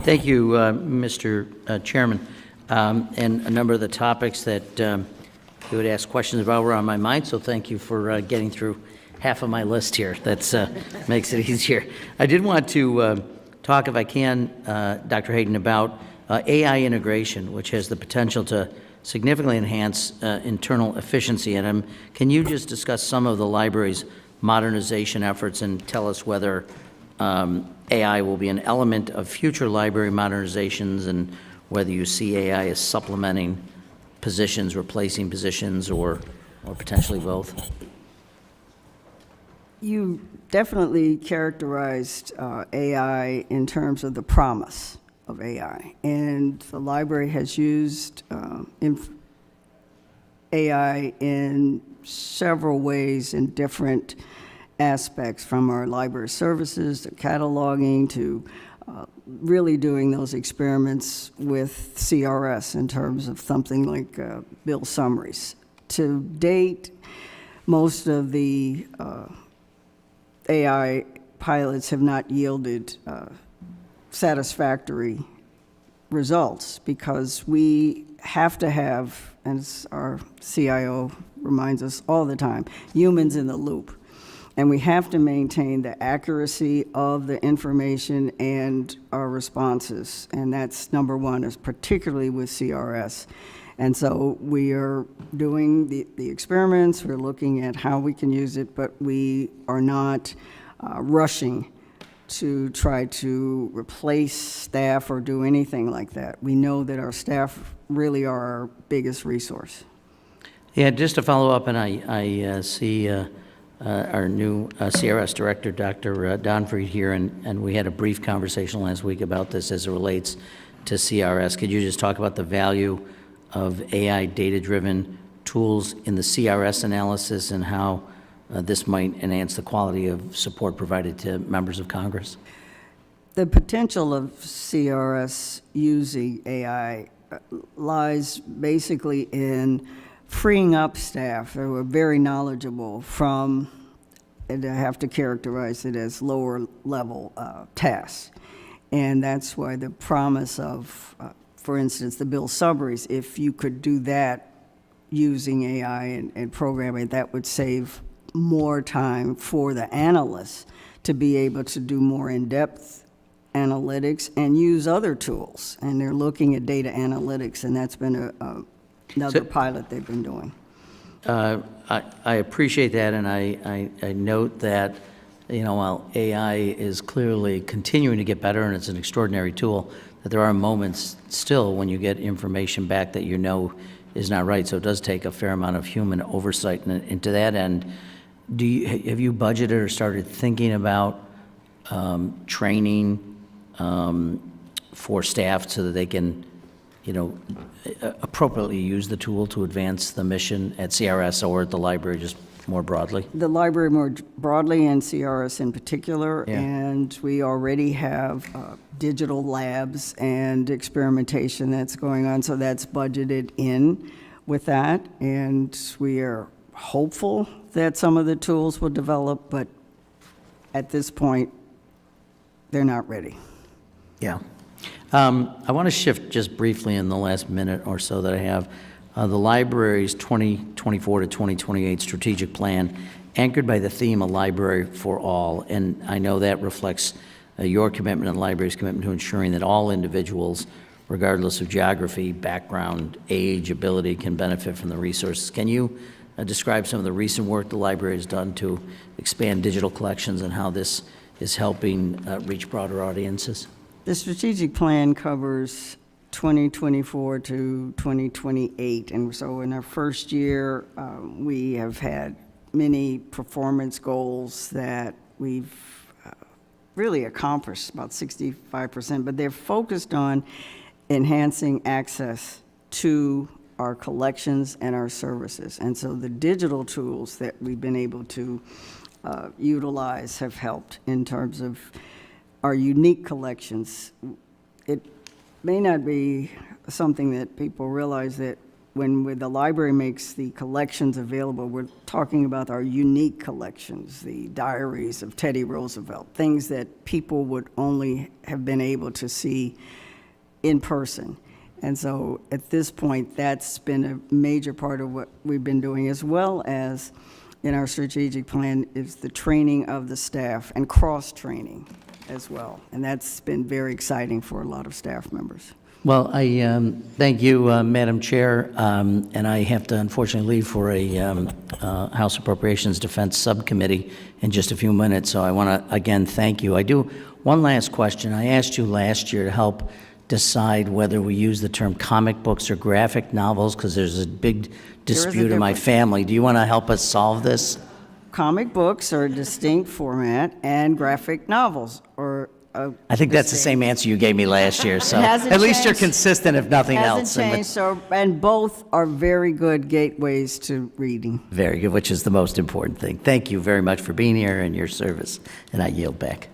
Thank you, Mr. Chairman. And a number of the topics that you would ask questions about were on my mind, so thank you for getting through half of my list here. That makes it easier. I did want to talk, if I can, Dr. Hayden, about AI integration, which has the potential to significantly enhance internal efficiency. And can you just discuss some of the library's modernization efforts and tell us whether AI will be an element of future library modernizations and whether you see AI as supplementing positions, replacing positions, or potentially both? You definitely characterized AI in terms of the promise of AI, and the library has used AI in several ways in different aspects, from our library services to cataloging to really doing those experiments with CRS in terms of something like bill summaries. To date, most of the AI pilots have not yielded satisfactory results because we have to have, as our CIO reminds us all the time, humans in the loop. And we have to maintain the accuracy of the information and our responses. And that's number one, is particularly with CRS. And so we are doing the experiments, we're looking at how we can use it, but we are not rushing to try to replace staff or do anything like that. We know that our staff really are our biggest resource. Yeah, just to follow up, and I see our new CRS director, Dr. Donfried, here, and we had a brief conversation last week about this as it relates to CRS. Could you just talk about the value of AI data-driven tools in the CRS analysis and how this might enhance the quality of support provided to members of Congress? The potential of CRS using AI lies basically in freeing up staff who are very knowledgeable from, and I have to characterize it as lower level tasks. And that's why the promise of, for instance, the bill summaries, if you could do that using AI and programming, that would save more time for the analysts to be able to do more in-depth analytics and use other tools. And they're looking at data analytics, and that's been another pilot they've been doing. I appreciate that, and I note that, you know, while AI is clearly continuing to get better and it's an extraordinary tool, that there are moments still when you get information back that you know is not right. So it does take a fair amount of human oversight. And to that end, have you budgeted or started thinking about training for staff so that they can, you know, appropriately use the tool to advance the mission at CRS or at the library just more broadly? The library more broadly, and CRS in particular, yeah. And we already have digital labs and experimentation that's going on, so that's budgeted in with that, and we are hopeful that some of the tools will develop, but at this point, they're not ready. Yeah. I want to shift just briefly in the last minute or so that I have. The library's 2024 to 2028 strategic plan, anchored by the theme of Library for All. And I know that reflects your commitment and the library's commitment to ensuring that all individuals, regardless of geography, background, age, ability, can benefit from the resources. Can you describe some of the recent work the library has done to expand digital collections and how this is helping reach broader audiences? The strategic plan covers 2024 to 2028, and so in our first year, we have had many performance goals that we've really accomplished, about 65%, but they're focused on enhancing access to our collections and our services. And so the digital tools that we've been able to utilize have helped in terms of our unique collections. It may not be something that people realize that when the library makes the collections available, we're talking about our unique collections, the diaries of Teddy Roosevelt, things that people would only have been able to see in person. And so at this point, that's been a major part of what we've been doing, as well as in our strategic plan is the training of the staff and cross-training as well. And that's been very exciting for a lot of staff members. Well, I thank you, Madam Chair, and I have to unfortunately leave for a House Appropriations Defense Subcommittee in just a few minutes, so I want to, again, thank you. I do, one last question. I asked you last year to help decide whether we use the term comic books or graphic novels, because there's a big dispute in my difference. family. Do you want to help us solve this? Comic books are a distinct format, and graphic novels are I think that's the same answer you gave me last year, so hasn't at least you're changed. consistent, if nothing Hasn't else. changed, so, and both are very good gateways to reading. Very good, which is the most important thing. Thank you very much for being here and your service, and I yield back.